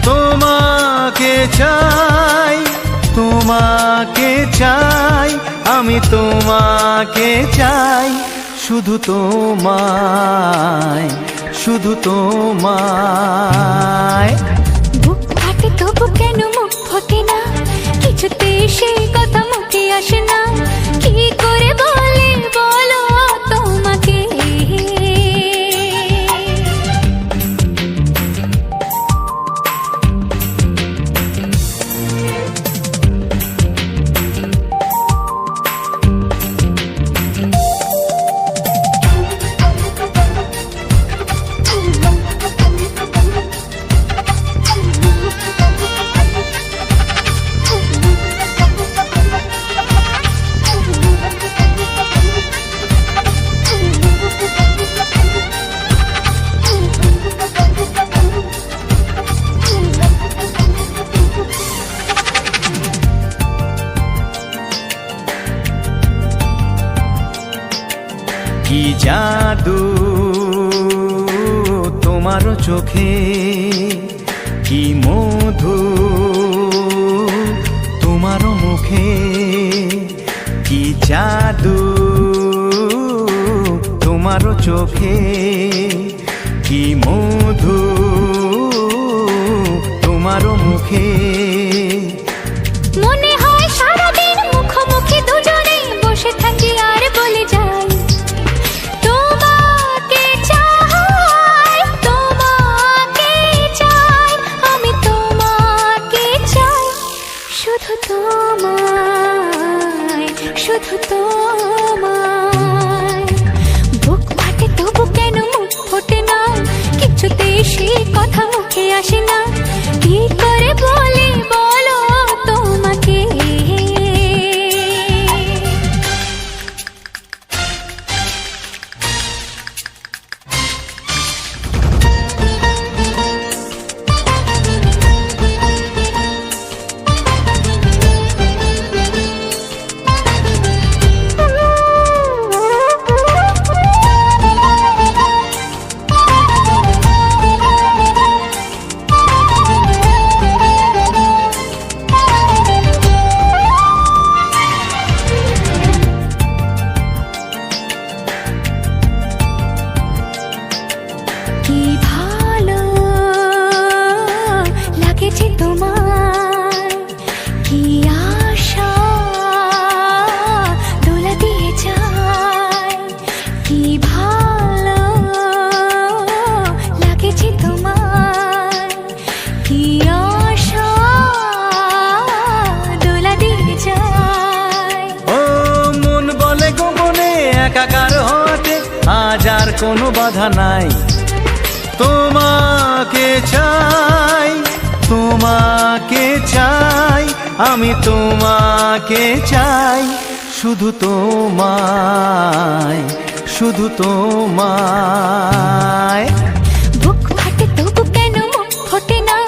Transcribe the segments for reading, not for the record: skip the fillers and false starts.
তোমাকে চাই, তোমাকে চাই, আমি তোমাকে চাই, শুধু তোমায়, শুধু তোমায়। বুক ফাটে তবু কেন মুখ ফোটে না, কিছুতে সেই কথা মুখে আসে না, কি করে বলে বলো তোমাকে। কি জাদু তোমার চোখে, কি মধু তোমার মুখে, কি জাদু তোমার চোখে, কি মধু তোমার মুখে। মনে হয় সারাদিন মুখোমুখি দুজনে বসে থাকি আর বলে যাই, তোমাকে চাই, তোমাকে চাই, আমি তোমাকে চাই, শুধু তোমায়, শুধু তোমায়। বুক ফাটে তবু কেন মুখ ফোটে না, কিছুতেই সেই কথা মুখে আসে না, কি করে বলে বলো তোমাকে। কি ভালো লাগেছে তোমার, কি আশা দোলা দিয়ে যায়, কি ভালো লাগেছে তোমার, কি আশা দোলা দিয়ে যায়। ও মন বলে গোপনে একাকার হতে আজ আর কোনো বাধা নাই, তোমাকে চাই, তোমাকে চাই, আমি তোমাকে চাই, শুধু তোমায়, শুধু তোমায়। বুক ফাটে তবু কেন মুখ ফোটে না,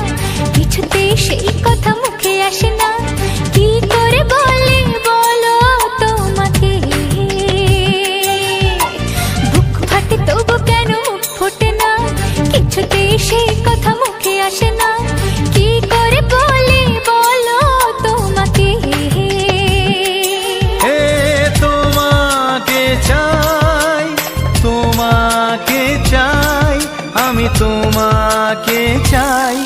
কিছুতে সেই কথা মুখে আসে না, কি করে বলে বলো তোমাকে। বুক ফাটে তবু কেন মুখ ফোটে না, কিছুতে সেই কথা মুখে আসে না, কি করে বলে বলো তোমাকে। হে তোমাকে চাই, তোমাকে চাই, আমি তোমাকে চাই,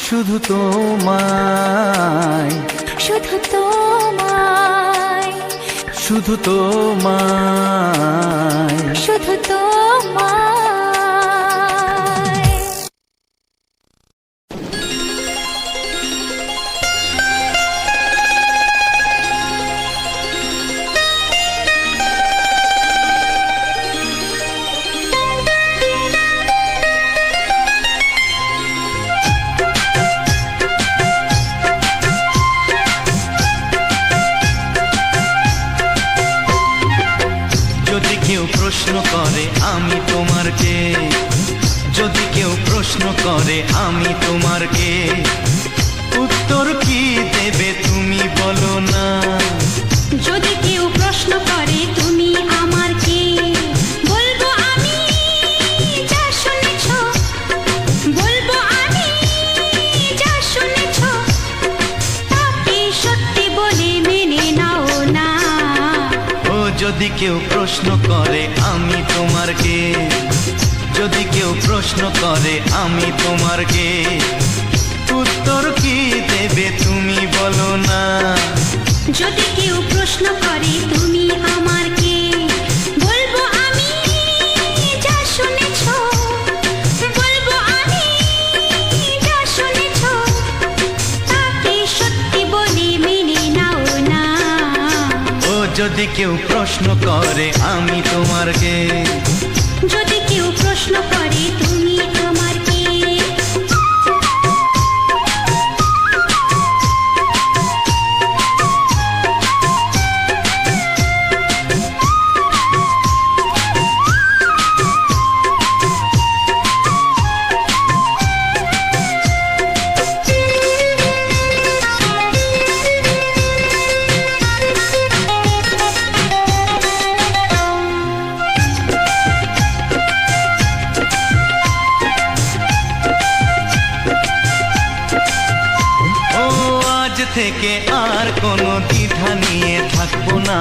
শুধু তোমায়, শুধু তোমায়, শুধু তোমায়। শুধু তোমায়। যদি কেউ প্রশ্ন করে আমি তোমার কে, যদি কেউ প্রশ্ন করে আমি তোমার কে, উত্তর কি দেবে তুমি বলো না। যদি কেউ প্রশ্ন করে তুমি আমার কে, বলবো আমি যা শুনেছ, বলবো আমি যা যদি কেউ প্রশ্ন করে আমি তোমার কে, যদি কেউ প্রশ্ন করে আমি তোমার কে, উত্তর কি দেবে তুমি বলো না। যদি কেউ প্রশ্ন করে তুমি আমার কে, বলবো আমি যা শুনেছো, বলবো আমি যা শুনেছো, তাকে সত্যি বলে মেনে নাও না। ও যদি কেউ প্রশ্ন করে আমি তোমার কে, যদি কেউ প্রশ্ন করে তুমি আমার কে। থেকে আর কোনো দ্বিধা নিয়ে থাকবো না,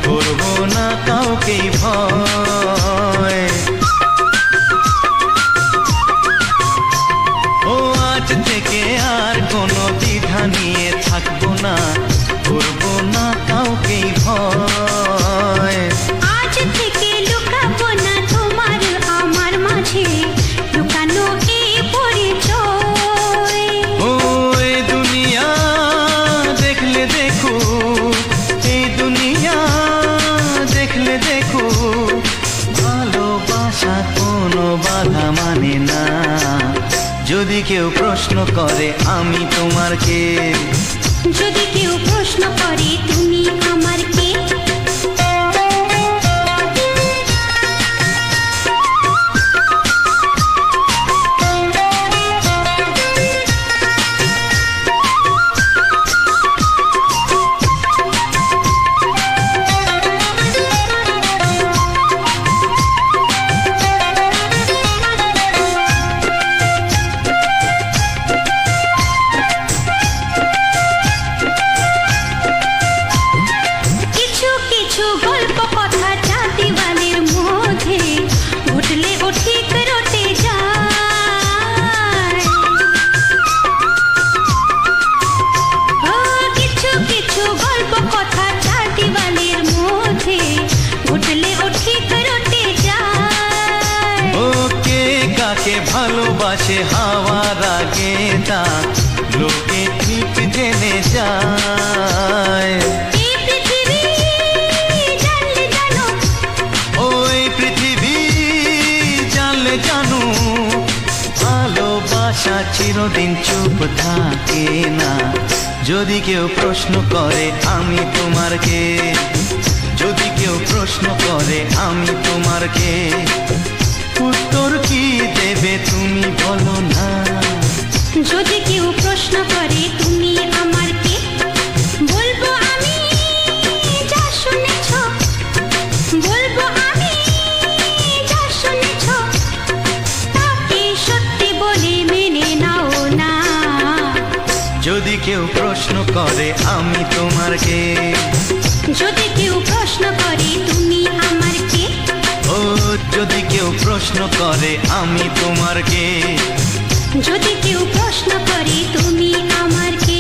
করবো না কাউকেই ভয়। ও আজ থেকে আর কোনো দ্বিধা নিয়ে থাকবো না, করবো না কাউকেই ভয়। আজ থেকে লুকাবো না তোমার আমার মাঝে লুকানো এ পরিচয়। ও এই দুনিয়া দেখলে দেখো, এই দুনিয়া দেখলে দেখো, ভালোবাসা কোনো বাধা মানে না। যদি কেউ প্রশ্ন করে আমি তোমার কে, যদি কেউ প্রশ্ন করে তুমি আমার কে। ভালোবাসে হাওয়ার আগে তা লোকে ঠিক জেনে যায়। ওই পৃথিবী জানলে জানো, ভালোবাসা চিরদিন চুপ থাকে না। যদি কেউ প্রশ্ন করে আমি তোমার কে, যদি কেউ প্রশ্ন করে আমি তোমার কে, উত্তর কি দেবে তুমি বলো না। যদি কেউ প্রশ্ন করে তুমি আমার কে, বলবো আমি যা শুনেছো, বলবো আমি যা শুনেছো, তাকে সত্যি বলে মেনে নাও না। যদি কেউ প্রশ্ন করে আমি তোমার কে, যদি কেউ প্রশ্ন করে তুমি আমার কে। ও যদি কেউ প্রশ্ন করে আমি তোমার কে, যদি কেউ প্রশ্ন করে তুমি আমার কে।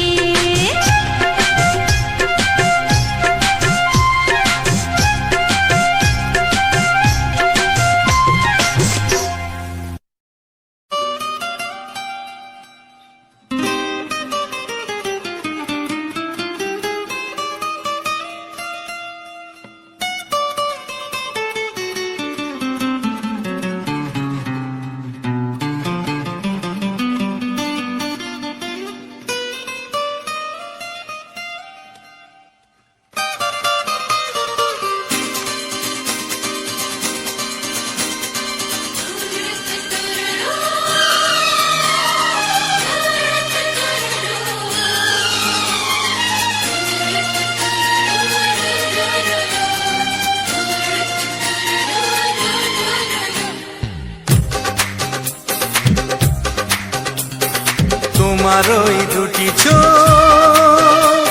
তোমার ওই দুটি চোখ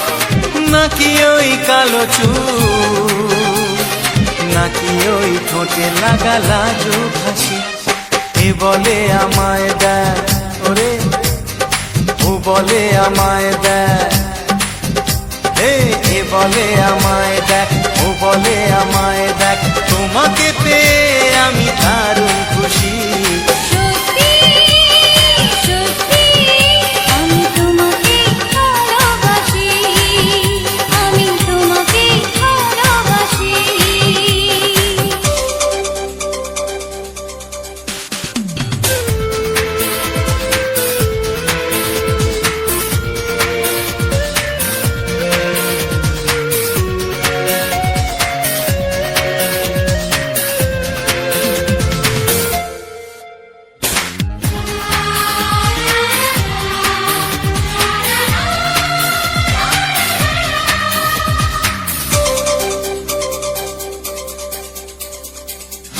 নাকি ওই কালো চুল, নাকি ওই ঠোঁটে লাগা লাজুক হাসি। এ বলে আমায় দেখ ওরে, ও বলে আমায় দেখ, এ বলে আমায় দেখ, ও বলে আমায় দেখ, তোমাকে পেয়ে আমি দারুণ খুশি। সত্যি সত্যি আমি তোমাকে ভালোবাসি, আমি তোমাকে ভালোবাসি।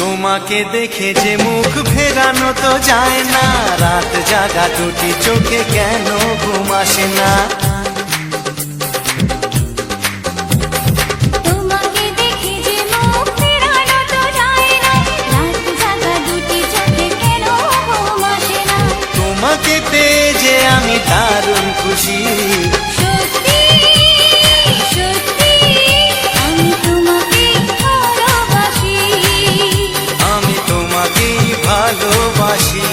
তোমাকে দেখে যে মুখ ফেরানো তো যায় না, রাত জাগা দুটি চোখে কেন ঘুম আসে না। তোমাকে দেখে যে মুখ ফেরানো তো যায় না, রাত জাগা দুটি চোখে কেন ঘুম আসে না। তোমাকে পেয়ে যে আমি দারুণ খুশি। সত্যি সত্যি আমি তোমাকে ভালোবাসি, আমি তোমাকেই ভালোবাসি।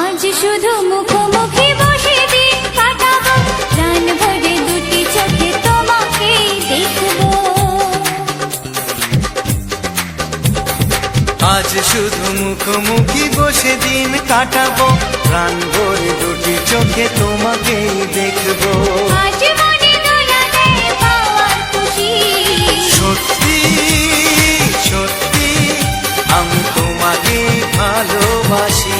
আজ শুধু মুখোমুখি বসে দিন কাটাবো, প্রাণ ভরে দুটি চোখে তোমাকে দেখবো। আজ শুধু মুখোমুখি বসে দিন কাটাবো, প্রাণ ভরে দুটি চোখে তোমাকেই দেখবো। আজ মনে দোলাতে পাওয়ার খুশি। সত্যি সত্যি আমি তোমাকে ভালোবাসি।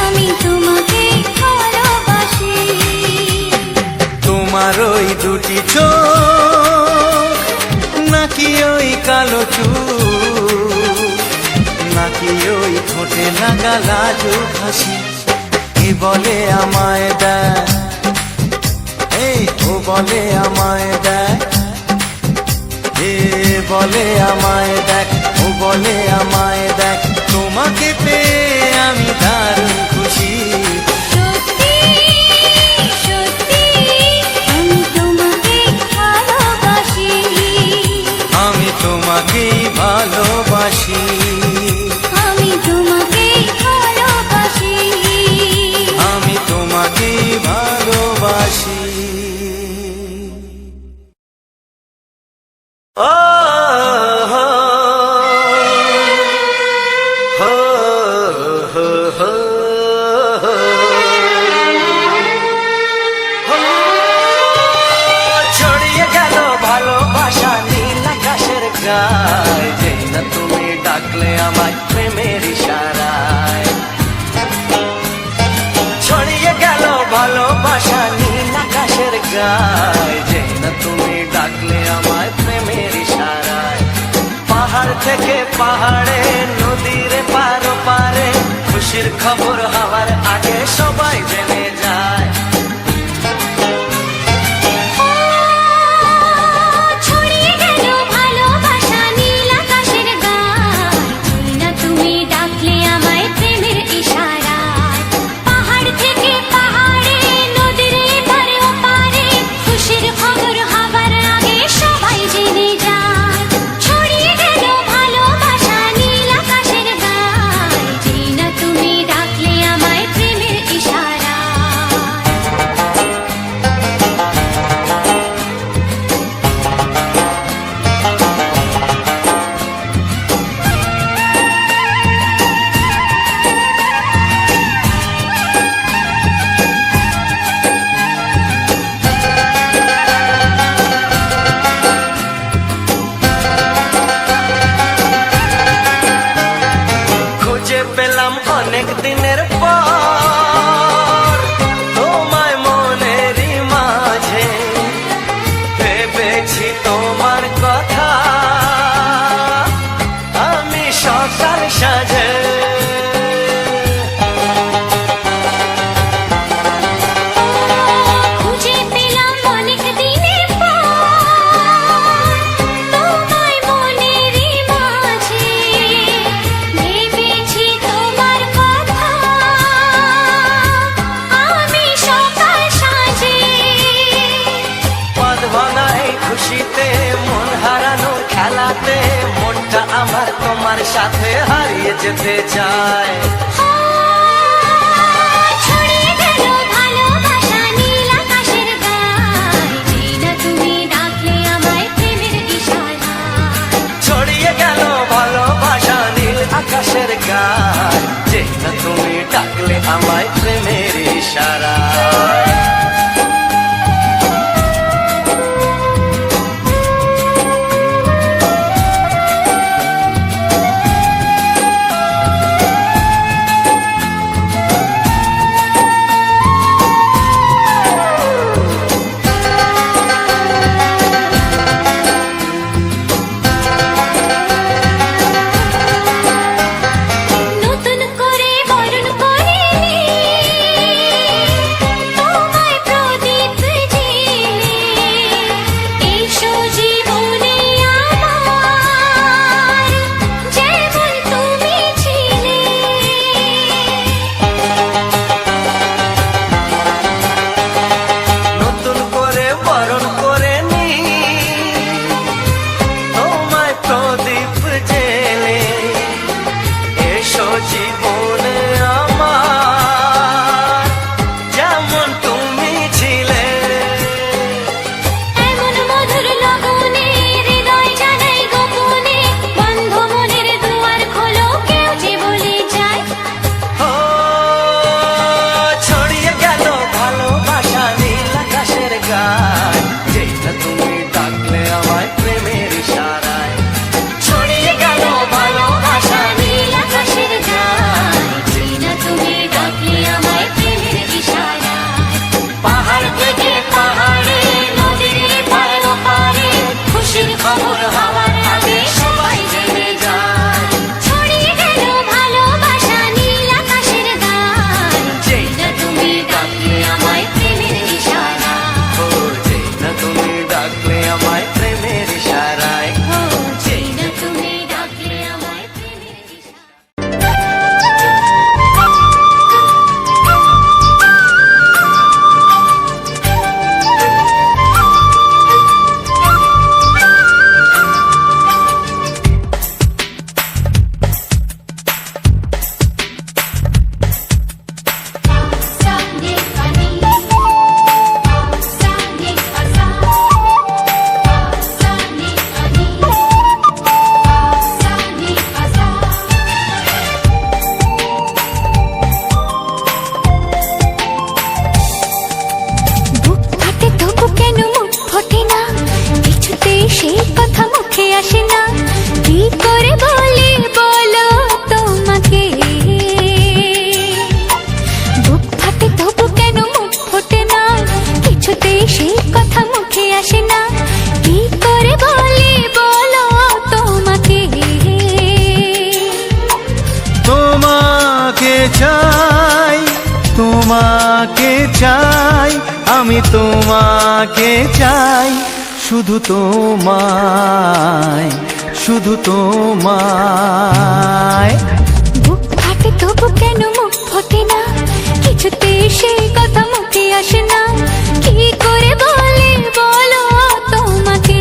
আমি তোমাকে ভালোবাসি। তোমার ওই দুটি চোখ নাকি ওই কালো চুল, নাকি ওই ঠোঁটে লাগা লাজুক হাসি। এ বলে আমায় দেখ, এই ও বলে আমায় দেখ, এ বলে আমায় দেখ, ও বলে আমায় দেখ, তোমাকে পেয়ে আমি দারুণ খুশি। সত্যি সত্যি আমি তোমাকে ভালোবাসি, আমি তোমাকেই ভালোবাসি। আমি তোমাকে ভালোবাসি। আমি তোমাকেই ভালোবাসি। ও হো হো হো হো হো। ছড়িয়ে গেল ভালোবাসা নীল আকাশের গায়ে, যেই না তুমি ডাকলে আমায় প্রেমের ইশারায়। ছড়িয়ে গেল ভালোবাসা নীল আকাশের গায়ে, যেই না তুমি ডাকলে আমায় প্রেমের ইশারায়। পাহাড় থেকে পাহাড়ে, নদীর পারো পারে, খুশির খবর হওয়ার আগে সবাই জেনে যায়। ছড়িয়ে গেল ভালোবাসা নীল আকাশের গায়ে, যেই না তুমি ডাকলে আমায় প্রেমের ইশারায়। পাহাড় থেকে পাহাড়ে, নদীর এপারে ওপারে, খুশির খবর হবার আগে সবাই জেনে যায়। ছড়িয়ে গেল ভালোবাসা নীল আকাশের গায়ে, যেই না তুমি ডাকলে আমায় প্রেমের সাথে হারিয়ে যেতে চায়। ছড়িয়ে গেল ভালোবাসা নীল আকাশের গায়, যেই না তুমি ডাকলে আমায় প্রেমের ইশারায়। ছড়িয়ে গেল ভালোবাসা নীল আকাশের গায়, যেই না তুমি ডাকলে আমায় প্রেমের ইশারায়। নতুন করে বরণ করে তোমায় প্রদীপ জেলে, এসো জীবনে আমার, যেমন তুমি ছিলে। নতুন করে বরণ করে নি তোমায় প্রদীপ জেলে, এসো জীবনে আমার, যেমন তুমি ছিলে। এমন মধুর লগনে হৃদয় জানাই গোপনে, বন্ধ মনের দুয়ার খোলো, কেউ যে বলে যায়। ও ছড়িয়ে গেল ভালোবাসা নীল আকাশের গায়, যেটা তুমি ডাকলে আমায় প্রেমের ইশারায়। ছড়িয়ে গেল ভালোবাসা নীল আকাশের গায়, যেই না তুমি ডাকলে আমায় প্রেমের ইশারায়। পাহাড় থেকে পাহাড়ে নদীর পার ওপারে, খুশির খবর হওয়ার আগে সবাই জেনে যায়। ছড়িয়ে গেল ভালোবাসা নীল আকাশের গায়, যেই না তুমি ডাকলে আমায় প্রেমের ইশারায়। ও যেটা তুমি ডাকলে আমায় প্রেমের ইশারায়। ও যেই না তুমি ডাকলে আমায় প্রেমের ইশারায়। Sani pani, sani pasa, sani pani, sani pasa. বুক ফাটে তবু কেন মুখ ফোটে না, কিছুতে সেই কথা মুখে আসে না, কি করে বলি বলো তোমাকে। বুক ফাটে তবু কেন মুখ ফোটে না, কিছুতে সেই কথা মুখে আসে না, কি করে বলি বলো তোমাকে। তোমাকে চাই, তোমাকে চাই, আমি তোমাকে চাই, শুধু তোমায়, শুধু তোমায়। বুক ফাটে তবু কেন মুখ ফোটে না, কিছুতে সেই কথা মুখে আসে না, কি করে বলি বলো তোমাকে।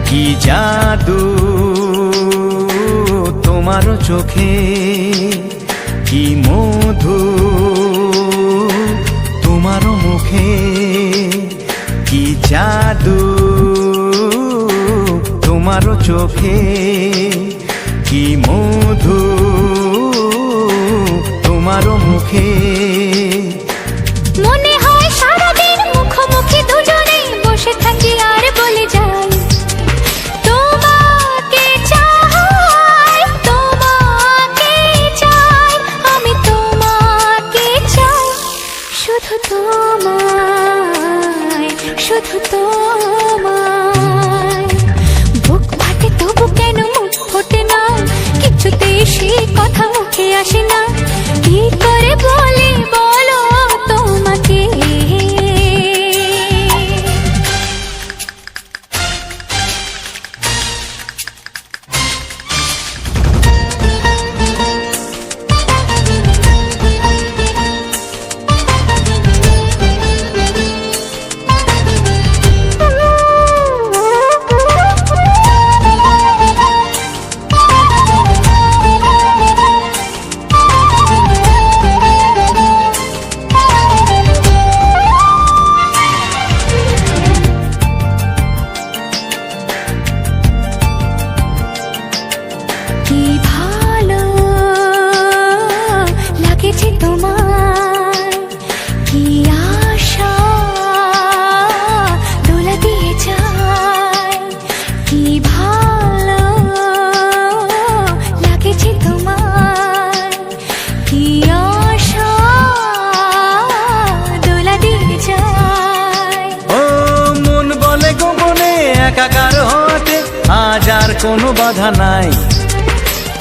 কি জাদু তোমার চোখে, কি মধু তোমার মুখে, কি জাদু তোমার চোখে, কি মধু তোমার মুখে। মনে হয় সারাদিন মুখোমুখি দুজনে বসে থাকি আর বলে যাই, তোমাকে চাই, তোমাকে তোমায়, শুধু তোমায়। বুক ফাটে তবু কেন মুখ ফোটে না, কিছুতেই সে কথা মুখে আসে না। কি করে বলি বলো তোমাকে, কি ভালো লাগেছে তোমার, কি আশা দোলা দিয়ে যায়। কি ভালো লাগেছে তোমার, কি আশা দোলা দিয়ে যায়। ও মন বলে গোপনে একাকার হতে আজ আর কোনো বাধা নাই।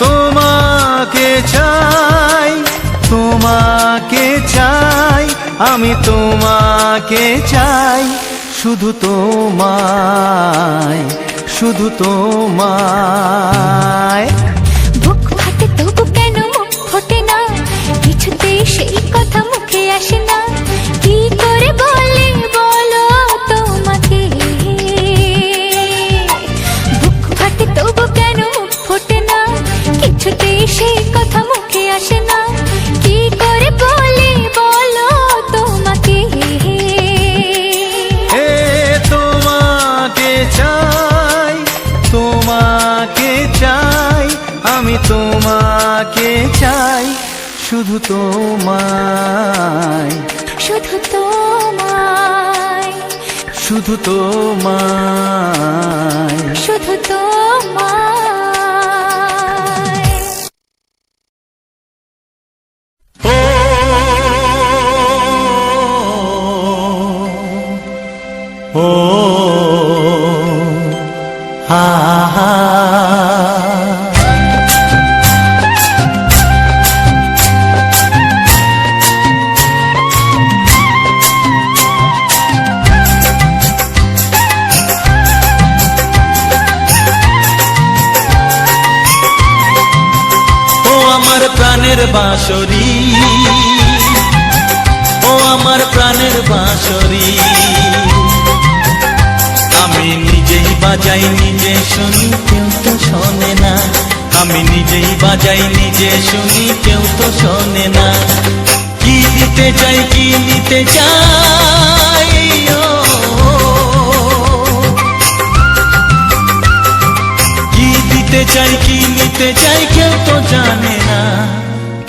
তোমাকে চাই, তোমাকে চাই, আমি তোমাকে চাই, শুধু তোমায়, শুধু তোমায়। বুক ফাটে তবু কেন মুখ ফোটে না, কিছুতেই সেই কথা মুখে আসে না। কি করে বলি বলো তোমাকে, বুক ফাটে তবু কেন মুখ ফোটে না, কিছুতেই সেই কথা মুখে আসে না। কি করে বলি বলো তোমাকে, এ তোমাকে চাই, তোমাকে চাই, আমি তোমাকে চাই, শুধু তোমায়, শুধু তোমায়, শুধু তোমায়। শুধু তোমায়। ও ও হা হা। প্রাণের বাঁশরি, ও আমার প্রাণের বাঁশরি, আমি নিজেই বাজাই নিজে শুনি, কেউ তো শোনে না। আমি নিজেই বাজাই নিজে শুনি, কেউ তো শোনে না। কি দিতে চাই, কি নিতে চাই, ও কি দিতে চাই, কি নিতে চাই, কেউ তো জানে না,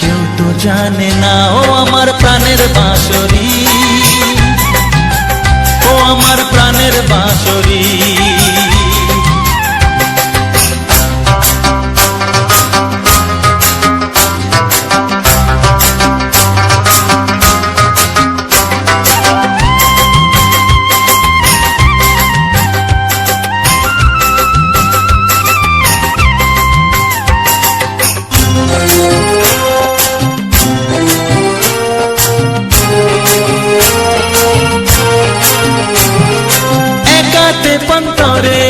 কেউ তো জানে না। ও আমার প্রাণের বাঁশরি, ও আমার প্রাণের বাঁশরি। পন্তরে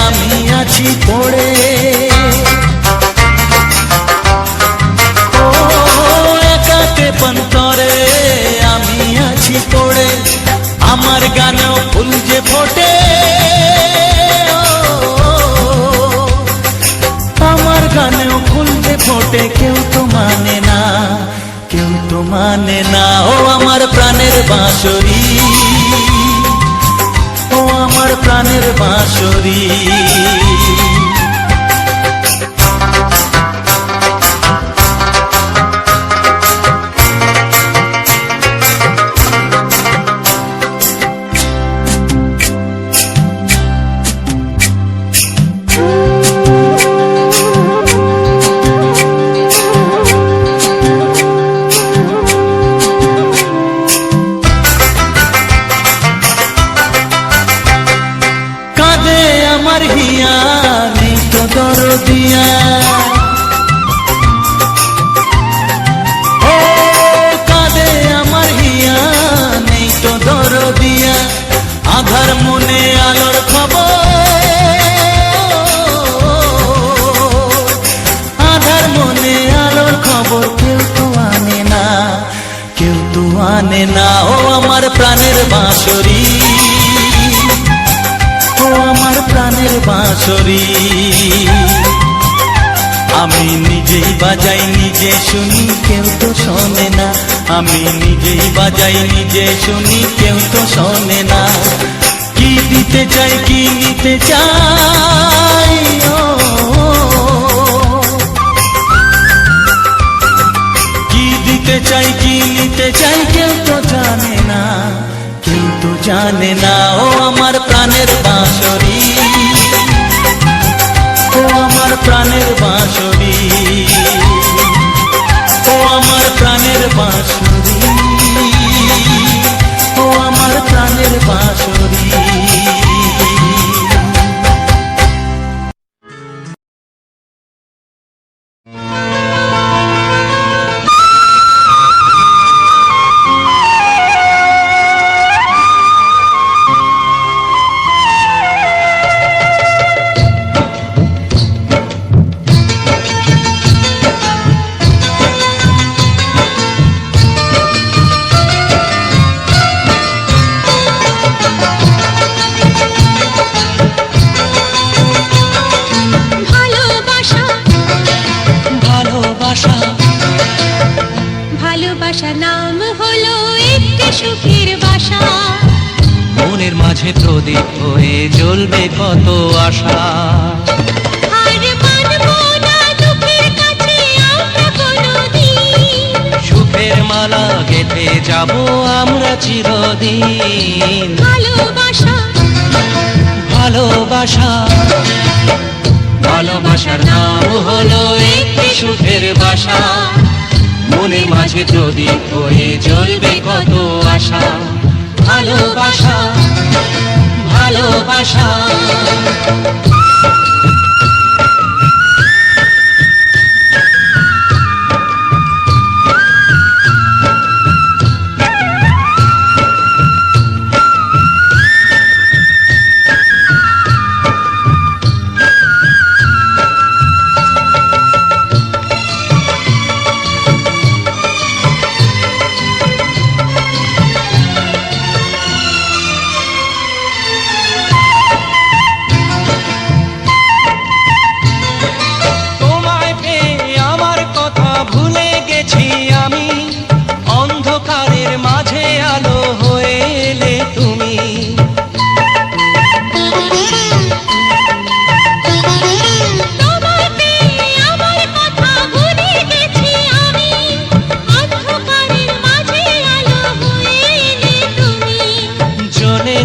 আমি আছি পড়ে, ও একাতে পন্তরে আমি আছি পড়ে। আমার গানেও ফুল যে ফোটে, আমার গানেও ফুল যে ফোটে, কেউ তো মানে না, কেউ তো মানে না। ও আমার প্রাণের বাঁশরি, ও আমার প্রাণের বাঁশরি। দিয়া, নেই তো দরদিয়া। ও কাঁদে আমার হিয়া, নেই তো দরদিয়া। আধার মনে আলোর খবর, আধার মনে আলোর খবর কেউ তো আনে না, কেউ তো আনে না। ও আমার প্রাণের বাঁশরি, ও আমার প্রাণের বাঁশরি। আমি নিজেই বাজাই নিজে শুনি, কেউ তো শোনে না। আমি নিজেই বাজাই নিজে শুনি, কেউ তো শোনে না। কি দিতে চাই কি নিতে চাই, ও কি দিতে চাই কি নিতে চাই, কেউ তো জানে না, কেউ তো জানে না। ও আমার প্রাণের বাঁশরি, ও আমার প্রাণের বাঁশরি, ও আমার প্রাণের বাঁশরি, ও আমার প্রাণের বাঁশরি। ভালোবাসার নাম হলো একটি সুখের বাসা, মনের মাঝে প্রদীপ হয়ে জ্বলবে কত আশা। আর মানবো না দুঃখের কাছে আমরা কোনোদিন, সুখের মালা গেঁথে যাব আমরা চিরদিন। ভালোবাসা ভালোবাসা, ভালোবাসার নাম হলো একটি সুখের বাসা, মনের মাঝে প্রদীপ হয়ে জ্বলবে কত আশা। ভালোবাসা ভালোবাসা।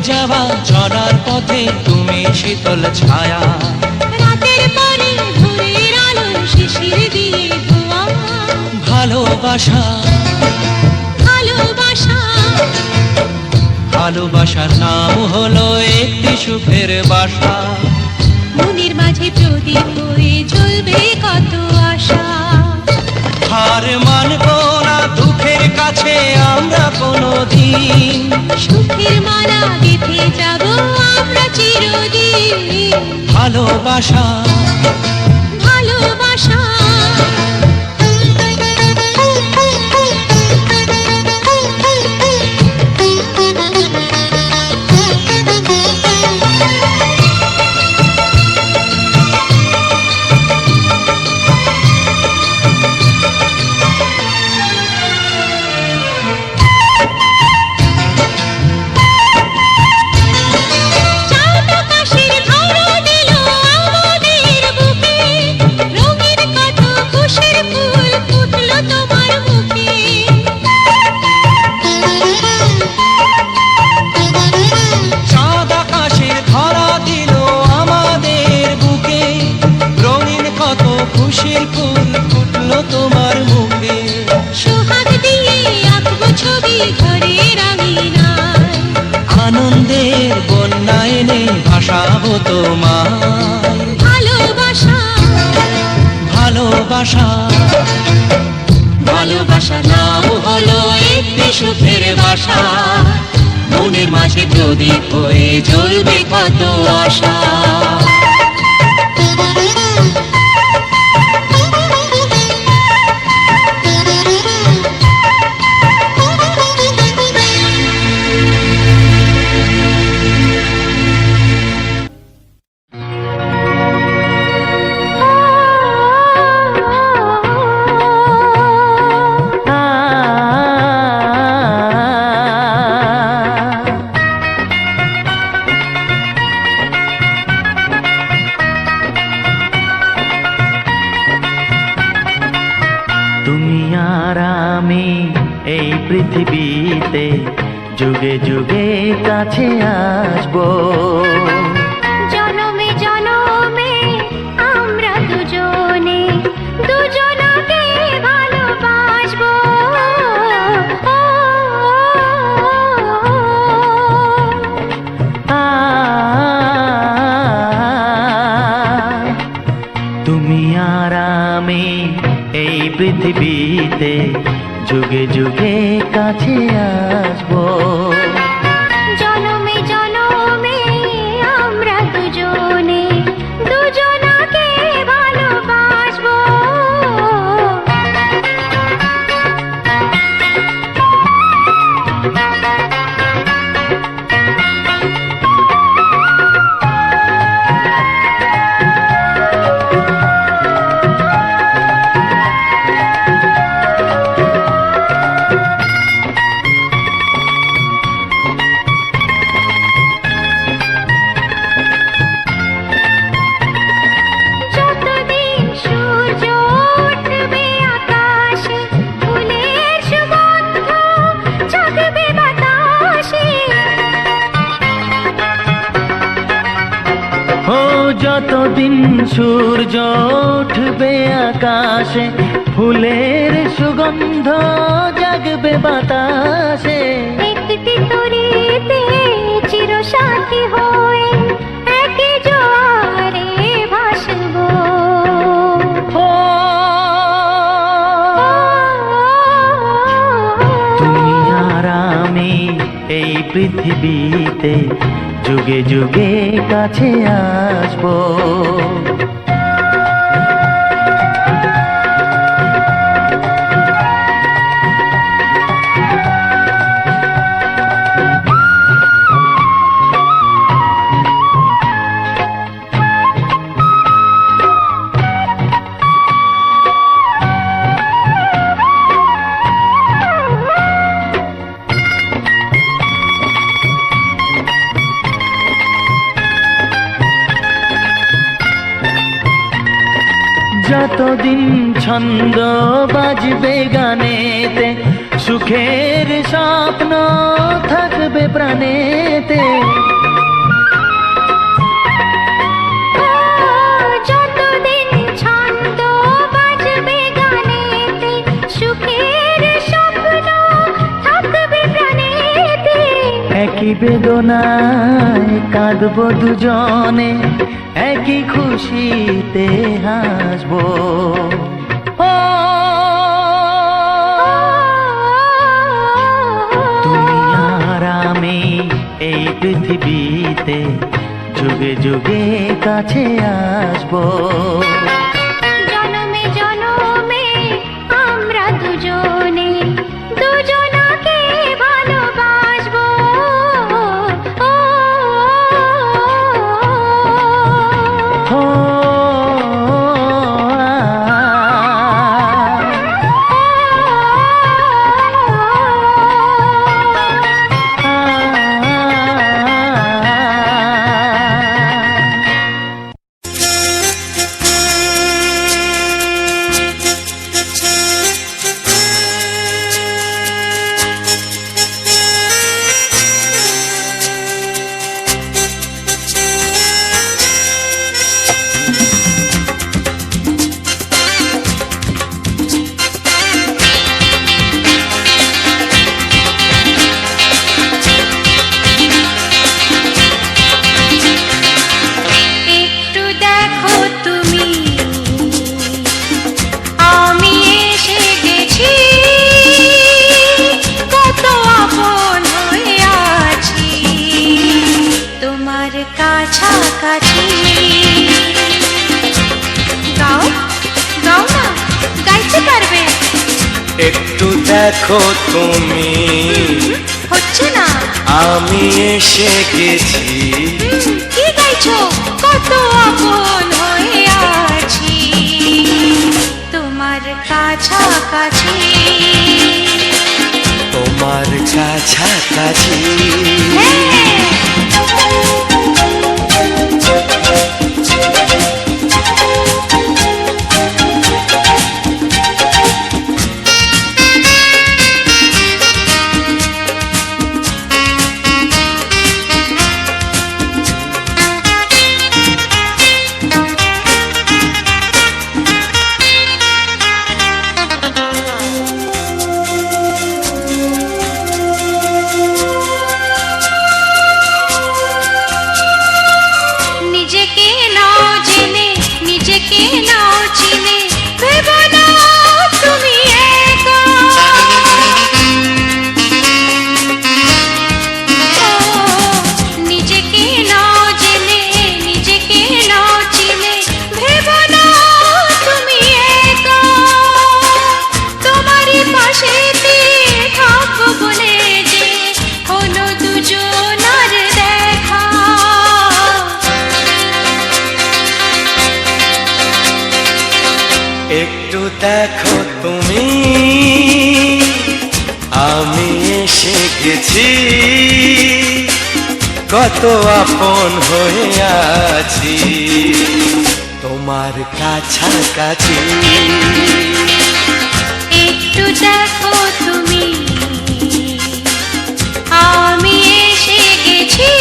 যাওয়া চলার পথে তুমি শীতল ছায়া, রাতের পরে ভোরের আলো শিশির দিয়ে ধোয়া। ভালোবাসা ভালোবাসা, ভালোবাসার নাম হলো একটি সুখের বাসা, মনের মাঝে প্রদীপ হয়ে জ্বলবে কত আশা। হার মানবো না দুঃখের কাছে আমরা কোনোদিন, সুখের মালা গেঁথে যাব আমরা চিরদিন। ভালোবাসা ভালোবাসা, চাঁদ আকাশের ধরা দিল আমাদের বুকে, রঙিন কথা পাশে প্রদীপ হয়ে জ্বলবে কত আশা। তুমি আর আমি এই পৃথিবীতে যুগে যুগে কাছে আসবো। জনমে জনমে আমরা দুজনে দুজনকে ভালোবাসবো। তুমি আর আমি এই পৃথিবীতে যুগে যুগে কাছে আসবো। জনমে জনমে আমরা দুজনে দুজনকে ভালোবাসবো। যতদিন সূর্য উঠবে আকাশে, ফুলের সুগন্ধ জাগবে বাতাসে। ও যতদিন সূর্য উঠবে আকাশে, ফুলের সুগন্ধ জাগবে বাতাসে। একটি তরিতে চিরসাথী হয়ে একই জোয়ারে ভাসবো। ও তুমি আর আমি এই পৃথিবীতে যুগে যুগে কাছে আসবো। যতদিন ছন্দ বাজবে গানেতে, সুখের স্বপ্ন থাকবে প্রাণেতে। যতদিন ছন্দ বাজবে গানেতে, সুখের স্বপ্ন থাকবে প্রাণেতে। একই বেদনায় কাঁদবো দুজনে, একই খুশিতে হাসবো। ও তুমি আর আমি এই পৃথিবীতে যুগে যুগে কাছে আসবো। জনমে জনমে আমরা দুজনে দুজনকে ভালোবাসবো। দেখো তুমি, হচ্ছে না। আমি এসে গেছি। কি গাইছো? কত আপন হয়ে আছি তোমার কাছাকাছি, তোমার কাছাকাছি। নিজেকে নাও জেনে, নিজেকে নাও চিনে, ভেবো না তুমি একা। নিজেকে নাও জেনে, নিজেকে নাও চিনে, ভেবো না তুমি একা। তোমারই পাশেতে থাকবো বলে যে হলো দুজনার দেখা। একটু দেখো তুমি, আমি এসে গেছি। কত আপন হয়ে আছি তোমার কাছাকাছি। একটু দেখো তুমি, আমি এসে গেছি।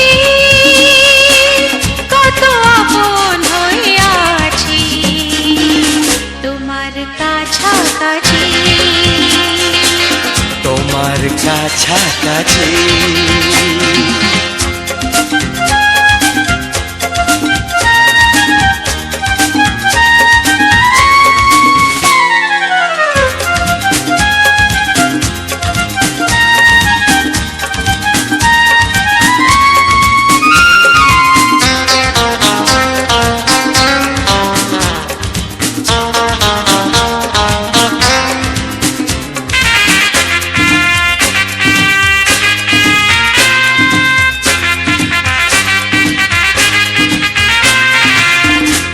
কত আপন হয়ে আছি তোমার কাছাকাছি, তোমার কাছাকাছি।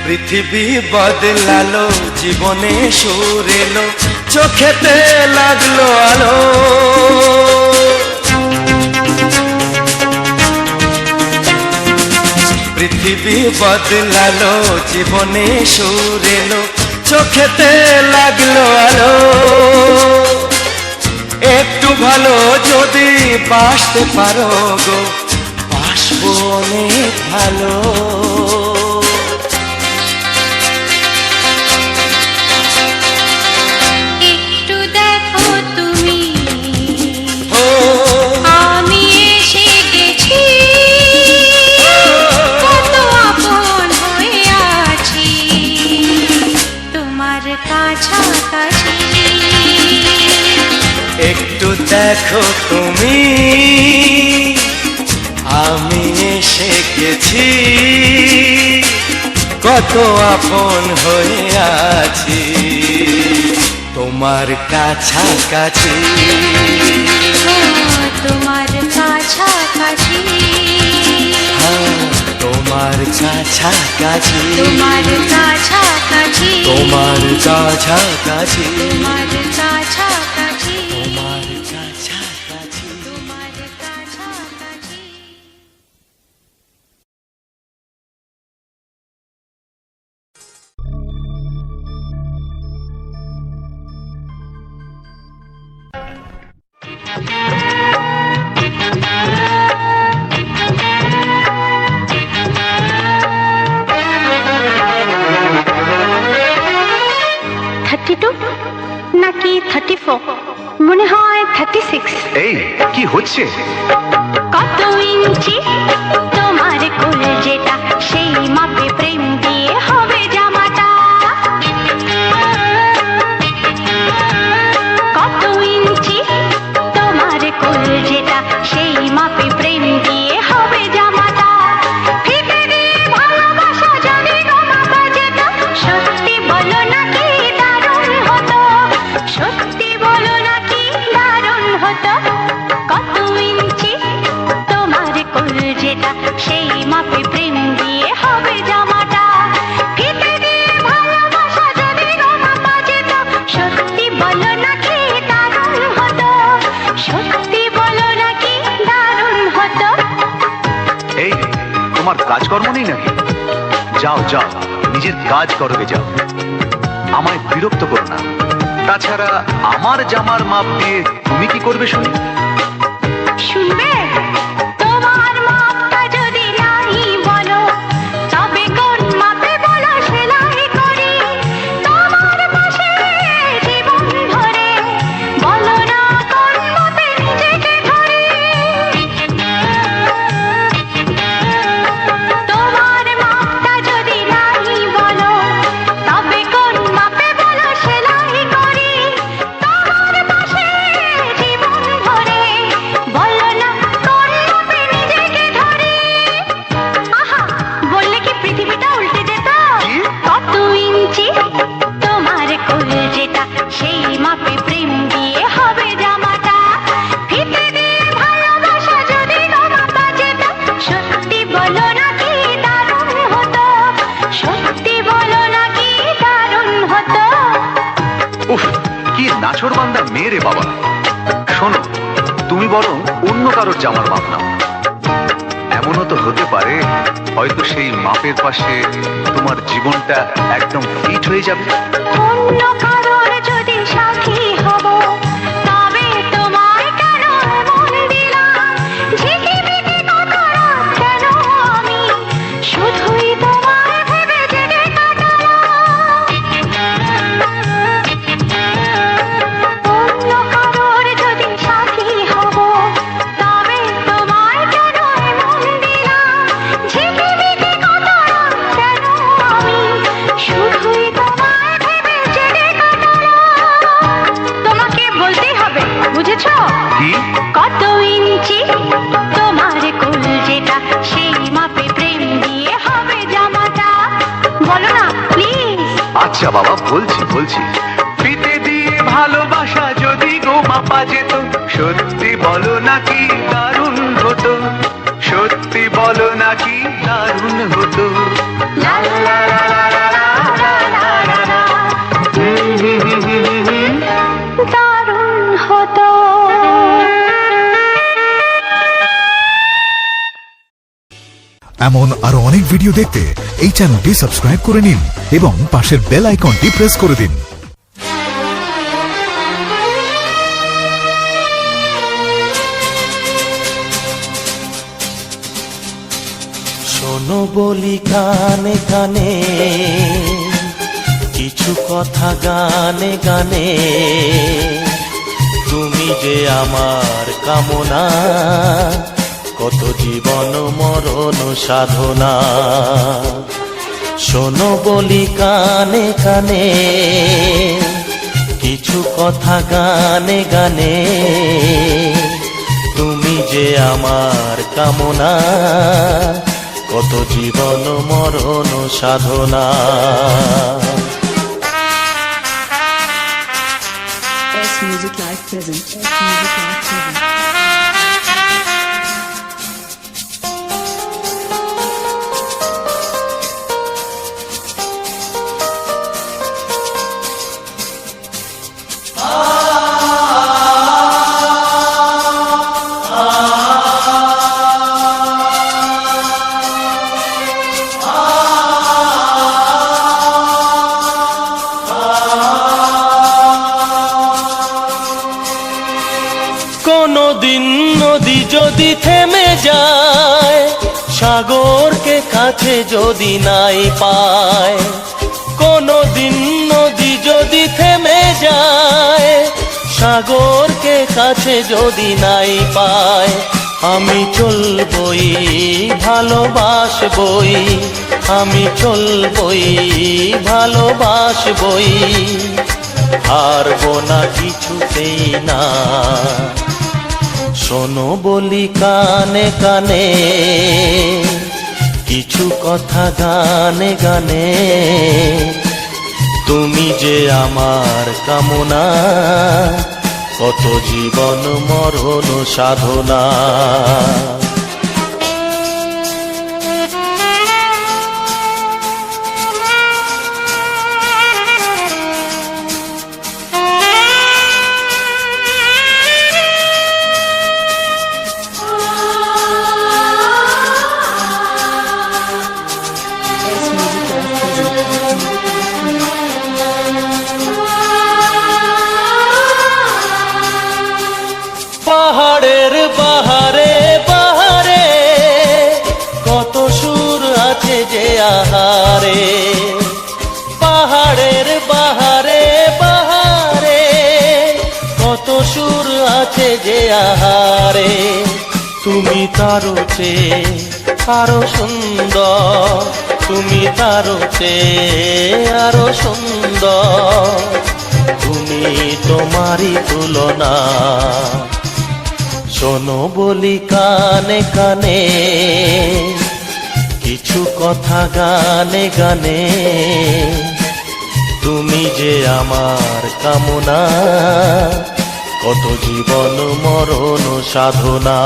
পৃথিবী বদলালো, জীবনে সুর এলো, চোখেতে লাগলো আলো। পৃথিবী বদলালো, জীবনে সুর এলো, চোখেতে লাগলো আলো। একটু ভালো যদি বাসতে পারো গো, বাসবো অনেক ভালো। একটু দেখো তুমি, ও আমি এসে গেছি। কত আপন হয়ে আছি তোমার কাছাকাছি। একটু দেখো তুমি, আমি এসে গেছি। কত আপন হয়ে আছি তোমার কাছাকাছি, তোমার কাছাকাছি, হ্যাঁ, তোমার কাছাকাছি, তোমার কাছাকাছি, তোমার কাছাকাছি, তোমার কাছাকাছি, তোমার কাছাকাছি। তোমার কাছাকাছি। নাকি 34, মনে হয় 36। এই কি হচ্ছে? কত ইঞ্চি তোমার কোল যেটা, সেই মাপে প্রেম দিয়ে হবে জামাটা। কত ইঞ্চি তোমার কোল যেটা, সেই মাপে প্রেম দিয়ে হবে জামাটা। ফিতে দিয়ে ভালোবাসা যদি তোমাকে যেত, সত্যি বলো নাকি দারুণ হতো, সত্যি বলো নাকি দারুণ তোমার কাজকর্ম নেই নাকি? যাও যাও, নিজের কাজ করো গে, যাও, আমায় বিরক্ত করো না। তাছাড়া আমার জামার মাপ দিয়ে তুমি কি করবে শুনি? শুনবে? তোমার মাপটা যদি নাই বলো, তবে কোন মাপে বলো সেলাই করি তোমার পাশে জীবন ভরে। বলো না কোন মাপে নিজেকে ধরি। তোমার মাপটা যদি নাই বলো, তবে কোন মাপে বলো সেলাই করি তোমার পাশে জীবন ভরে। বলো না কোন মাপে নিজেকে ধরি। আহা, বললে কি পৃথিবীটা উল্টে যেত? কত ইঞ্চি তোমার কোল যেটা, সেই মাপে প্রেম দিয়ে হবে জামাটা। ফিতে দিয়ে ভালোবাসা যদি মাপা যেত, সত্যি বলো না কি দারুণ হতো। সত্যি বলো না কি দারুণ হতো। উফ, কি নাছোড়বান্দা মেয়ে রে বাবা। শোনো, তুমি বরং অন্য কারোর জামার মাপ নাও। এমনও তো হতে পারে হয়তো সেই মাপের পাশে তোমার জীবনটা একদম ফিট হয়ে যাবে। অন্য কারোর যদি সাথী হব, তবে তোমায় কেন মন দিলাম? ঝিকিমিকি কত রাত কেন আমি শুধুই তোমায় ভেবে জেগে কাটালাম। অন্য কারোর যদি সাথী হব, তবে তোমায় কেন মন দিলাম? ঝিকিমিকি কত রাত কেন আমি শুধুই তোমায় ভেবে জেগে কাটালাম। তোমাকে বলতেই হবে, বুঝেছো? কি? কত ইঞ্চি তোমার কোল যেটা, সেই মাপে প্রেম দিয়ে হবে জামাটা। বলো না প্লিজ। আচ্ছা বাবা, বলছি বলছি। ফিতে দিয়ে ভালোবাসা যদি গো মাপা যেত, সত্যি বলো নাকি দারুণ হতো। সত্যি বলো নাকি দারুণ হতো। লা লা লা লা লা লা লা লা লা লা। দারুণ হতো। এমন আরো অনেক ভিডিও দেখতে এই চ্যানেলটি সাবস্ক্রাইব করে নিন এবং পাশের বেল আইকনটি প্রেস করে দিন। শোনো বলি কানে কানে, কিছু কথা গানে গানে। তুমি যে আমার কামনা, কত জীবন মরণ সাধনা। শোনো বলি কানে কানে, কিছু কথা গানে গানে। তুমি যে আমার কামনা, কত জীবন মরণ সাধনা। S Music Live present. S Music Live present. কোনদিন নদী যদি থেমে যায়, সাগরকে কাছে যদি নাই পায়। কোনদিন নদী যদি থেমে যায়, সাগরকে কাছে যদি নাই পায়। আমি চলবই ভালোবাসবই, আমি চলবই ভালোবাসবই। হারবো না কিছুতেই না। শোনো বলি কানে কানে, কিছু কথা গানে গানে। তুমি যে আমার কামনা, কত জীবন মরণ সাধনা। তুমি তারও চেয়ে আরো সুন্দর, তুমি তারও চেয়ে আরো সুন্দর, তুমি তোমারই তুলনা। শোনো বলি কানে কানে, কিছু কথা গানে গানে, তুমি যে আমার কামনা, কত জীবন মরণ সাধনা।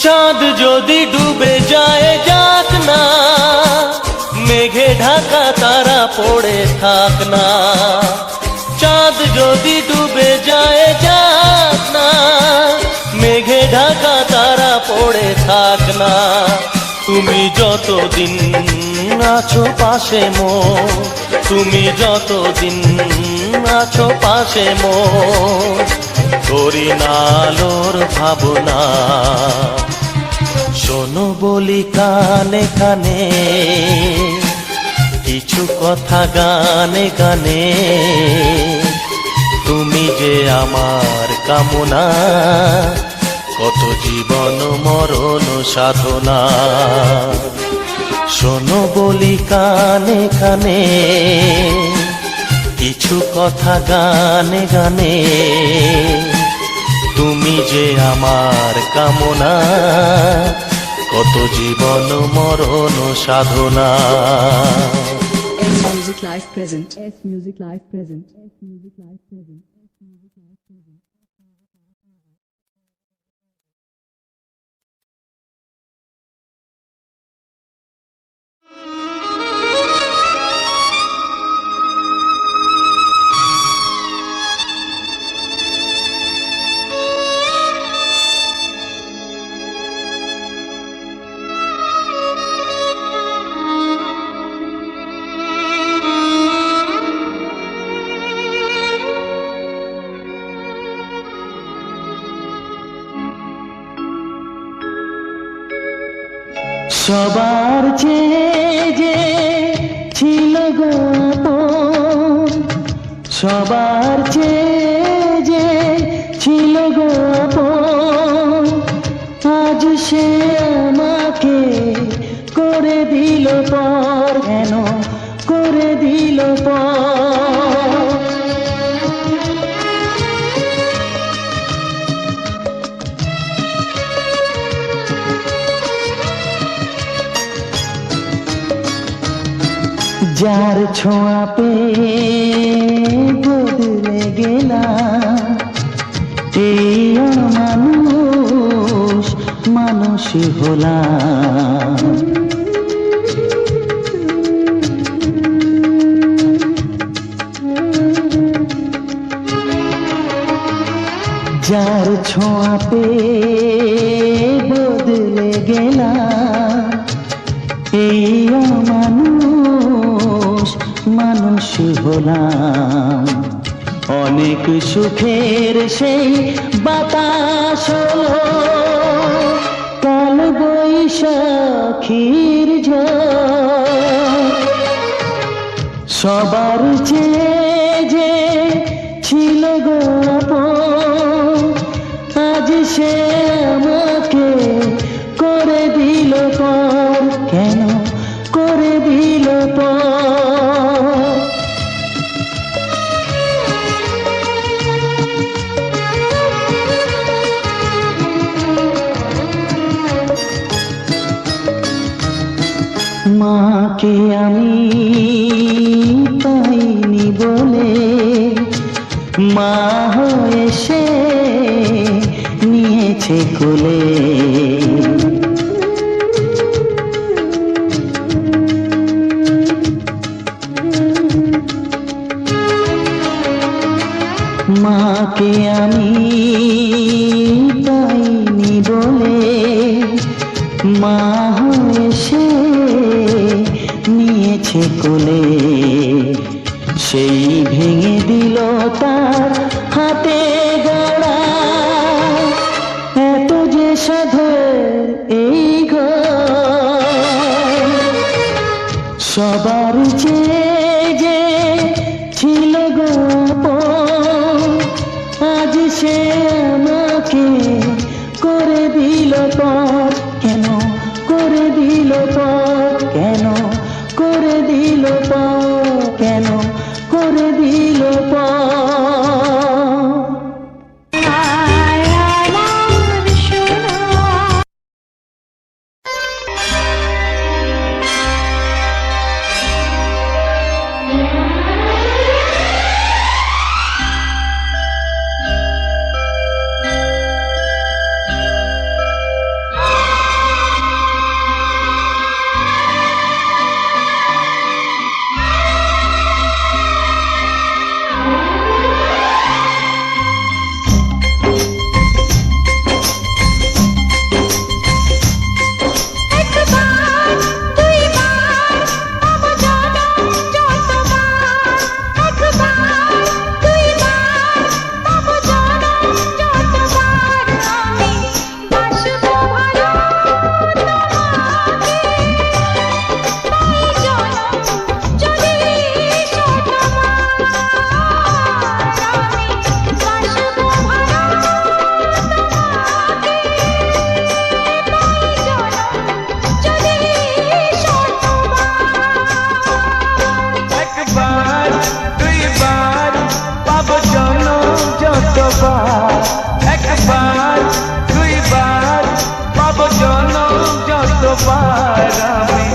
চাঁদ যদি ডুবে যায় যাক না, মেঘে ঢাকা তারা পড়ে থাক না। চাঁদ যদি ডুবে যায় যাক না, মেঘে ঢাকা তারা পড়ে থাক না। তুমি যতদিন আছো পাশে মোর, তুমি যতদিন আছো পাশে মোর, করি না আলোর ভাবনা। শোনো বলি কানে কানে, কিছু কথা গানে গানে, তুমি যে আমার কামনা, কত জীবন মরণ সাধনা। শোনো বলি কানে কানে, কিছু কথা গানে গানে, তুমি যে আমার কামনা, কত জীবন মরণ সাধনা। S Music Live present. S Music Live present. S Music Live present. সবার চেয়ে যে ছিল গো আপন, সবার চেয়ে যে ছিল গো আপন, আজ সে আমাকে করে দিল পর, কেন করে দিল পর। যার ছোঁয়া পেয়ে বদলে গেলাম, এই মানুষ মানুষ হলাম। যার ছোঁয়া পেয়ে বদলে গেলাম, এই মানুষ মানুষ হলাম। অনেক সুখের সেই বাতাস হলো, কাল বৈশাখীর ঝড়। সবার চেয়ে যে ছিল গো আপন, আজ সে আমাকে করে দিল পর, কেন করে দিল পর। মাকে আমি পাইনি বলে, মা হয়ে সে নিয়েছে কোলে। মাকে আমি পাইনি বলে মা হয়ে সে নিয়েছে কোলে, সেই ভেঙে দিল তার হাতে গড়া এত যে সাধের এই ঘর। সবার চেয়ে যে ছিল গো আপন, আজ সে আমাকে করে দিল পর। কেন করে দিল পর, কেন করে দিল পর, কেন করে দিল পর। একবার দুইবার পাবো জনম যতবার আমি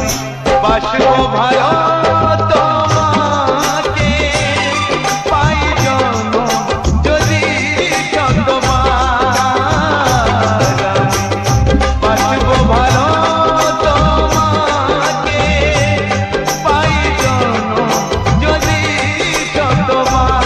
বাসবো ভালো তোমাকে, পাই জনম যদি যতবার আমি বাসবো ভালো তোমাকে, পাই জনম যদি যতবার।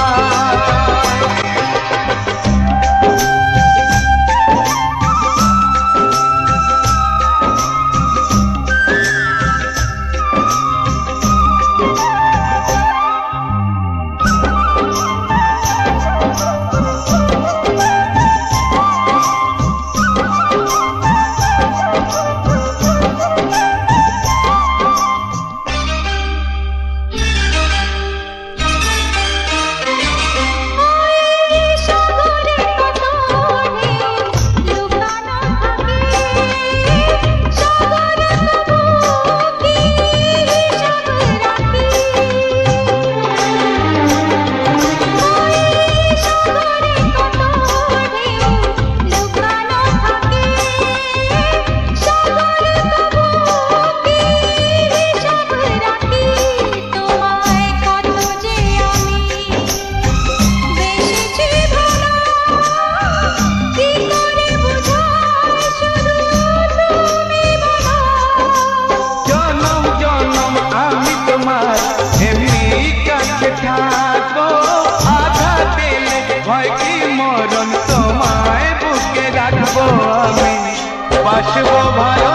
বাসবো ভালো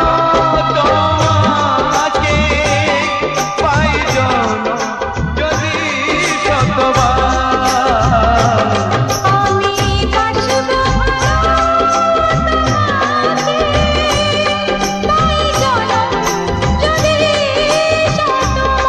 তোমাকে, পাই জনম যদি শতবার। আমি বাসবো পাই জনম যদি শতবার।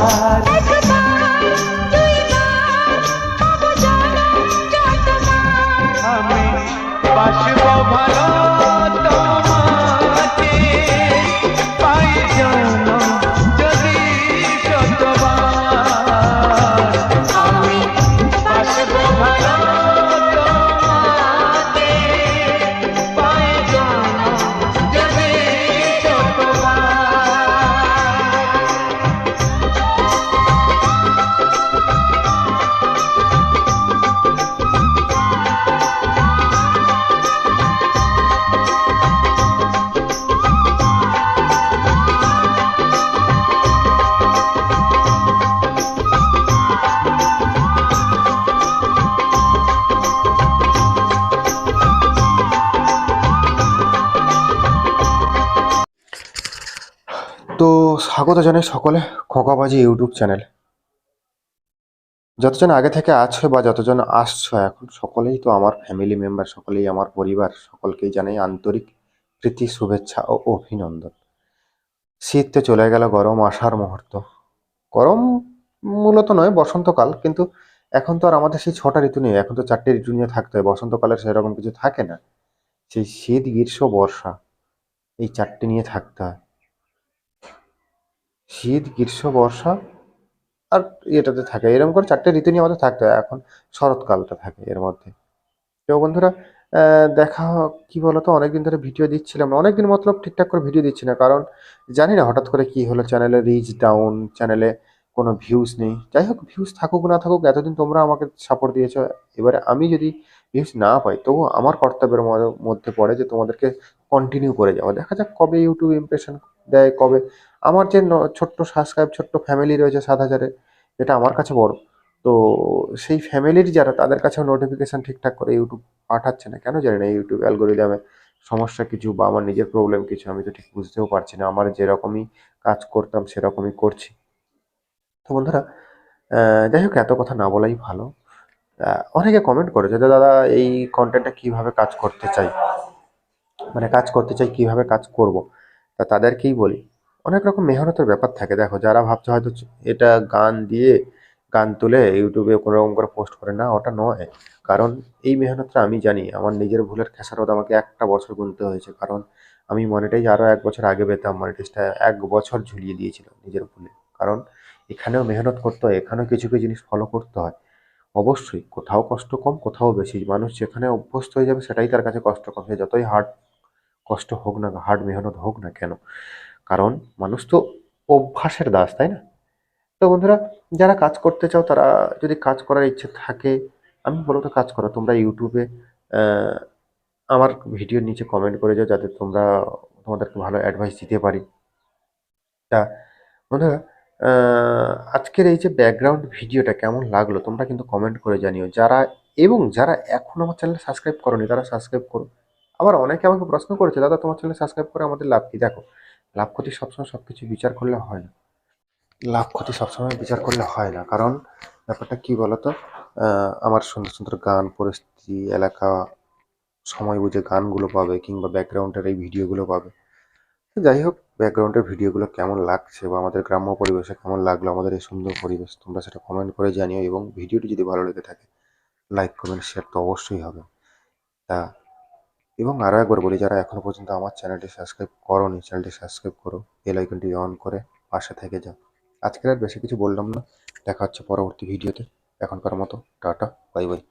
একবার দুইবার পাবো জনম যতবার। আমি বাসবো ভালো তোমাকে, পাই জনম যদি শতবার। আমি বাসবো ভালো তোমাকে, পাই জনম যদি শতবার। তো স্বাগত জানাই সকলে খোকাবাজি ইউটিউব চ্যানেল। যতজন আগে থেকে আছো বা যতজন আসছো এখন, সকলেই তো আমার ফ্যামিলি মেম্বার, সকলেই আমার পরিবার, সকলকেই জানাই আন্তরিক প্রীতি, শুভেচ্ছা ও অভিনন্দন। শীত তো চলে গেল, গরম আসার মুহূর্ত। গরম মূলত নয়, বসন্তকাল, কিন্তু এখন তো আর আমাদের সেই 6টা ঋতু নেই, এখন তো 4টে ঋতু নিয়ে থাকতে হয়। বসন্তকালের সেরকম কিছু থাকে না, সেই শীত, গ্রীষ্ম, বর্ষা, এই 4টে নিয়ে থাকতে হয়। শীত, গ্রীষ্ম, বর্ষা আর এটাতে থাকে, এরকম করে 4টে ঋতু নিয়ে আমাদের থাকতে হয়। এখন শরৎকালটা থাকে এর মধ্যে। তো বন্ধুরা, দেখা কি বলতো, অনেকদিন ধরে ভিডিও দিচ্ছিলাম না, অনেকদিন মতলব ঠিকঠাক করে ভিডিও দিচ্ছি না, কারণ জানি না হঠাৎ করে কি হলো, চ্যানেলে রিচ ডাউন, চ্যানেলে কোনো ভিউজ নেই। যাই হোক, ভিউজ থাকুক না থাকুক, এতদিন তোমরা আমাকে সাপোর্ট দিয়েছো। এবারে আমি যদি ভিউজ না পাই, তবু আমার কর্তব্যের মধ্যে পড়ে যে তোমাদেরকে কন্টিনিউ করে যাওয়া। দেখা যাক কবে ইউটিউব ইমপ্রেশন দেয়, কবে আমার যে ছোট্ট সাবস্ক্রাইব, ছোট্ট ফ্যামিলি রয়েছে 7,000-এর, এটা আমার কাছে বড়। তো সেই ফ্যামিলির যারা, তাদের কাছেও নোটিফিকেশান ঠিকঠাক করে ইউটিউব পাঠাচ্ছে না, কেন জানি না। ইউটিউব অ্যালগোরিদমে সমস্যা কিছু, বা আমার নিজের প্রবলেম কিছু, আমি তো ঠিক বুঝতেও পারছি না। আমার যেরকমই কাজ করতাম সেরকমই করছি। তো বন্ধুরা, যাই হোক, এত কথা না বলাই ভালো। অনেকে কমেন্ট করেছে যে দাদা এই কন্টেন্টটা কিভাবে কাজ করতে চাই, মানে কাজ করতে চাই কিভাবে কাজ করব। তা তাদেরকেই বলি, অনেক রকম মেহনতের ব্যাপার থাকে। দেখো, যারা ভাবছে হয়তো এটা গান দিয়ে, গান তুলে ইউটিউবে কোনো রকম করে পোস্ট করে, না, ওটা নয়। কারণ এই মেহনতটা আমি জানি, আমার নিজের ভুলের খেসারত আমাকে 1টা বছর গুনতে হয়েছে। কারণ আমি মনিটাইজ আরও 1 বছর আগে পেতাম, মনিটাইজটা 1 বছর ঝুলিয়ে দিয়েছিল নিজের ভুলে। কারণ এখানেও মেহনত করতে হয়, এখানেও কিছু কিছু জিনিস ফলো করতে হয়। অবশ্যই কোথাও কষ্ট কম, কোথাও বেশি। মানুষ যেখানে অভ্যস্ত হয়ে যাবে সেটাই তার কাছে কষ্ট কম, সে যতই কষ্ট হোক না, হার্ড মেহনত হোক না কেন। কারণ মানুষ তো অভ্যাসের দাস, তাই না? তো বন্ধুরা, যারা কাজ করতে চাও, তারা যদি কাজ করার ইচ্ছে থাকে, আমি বলবো তো কাজ করো। তোমরা ইউটিউবে আমার ভিডিওর নিচে কমেন্ট করে যাও, যাতে তোমাদেরকে ভালো অ্যাডভাইস দিতে পারি। তা বন্ধুরা, আজকের এই যে ব্যাকগ্রাউন্ড ভিডিওটা কেমন লাগলো তোমরা কিন্তু কমেন্ট করে জানিও। যারা এখন আমার চ্যানেল সাবস্ক্রাইব করোনি, তারা সাবস্ক্রাইব করো। আবার অনেকে আমাকে প্রশ্ন করেছে, দাদা তোমার চ্যানেল সাবস্ক্রাইব করে আমাদের লাভ কি? দেখো, লাভ ক্ষতি সবসময় সব কিছু বিচার করলে হয় না। লাভ ক্ষতি সবসময় বিচার করলে হয় না, কারণ ব্যাপারটা কি বলতো, আমার সুন্দর সুন্দর গান, পরিস্থিতি, এলাকা, সময় বুঝে গানগুলো পাবে, কিংবা ব্যাকগ্রাউন্ডের এই ভিডিওগুলো পাবে। তো যাই হোক, ব্যাকগ্রাউন্ডের ভিডিওগুলো কেমন লাগছে, বা আমাদের গ্রাম্য পরিবেশে কেমন লাগলো আমাদের এই সুন্দর পরিবেশ, তোমরা সেটা কমেন্ট করে জানিও। এবং ভিডিওটি যদি ভালো লেগে থাকে, লাইক, কমেন্ট, শেয়ার তো অবশ্যই হবে। তা এবং আরও একবার বলি, যারা এখনো পর্যন্ত আমার চ্যানেলটি সাবস্ক্রাইব করোনি, চ্যানেলটি সাবস্ক্রাইব করো, বেল আইকনটি অন করে পাশে থেকে যাও। আজকের আর বেশি কিছু বললাম না, দেখা হচ্ছে পরবর্তী ভিডিওতে। এখনকার মতো টাটা, বাই বাই।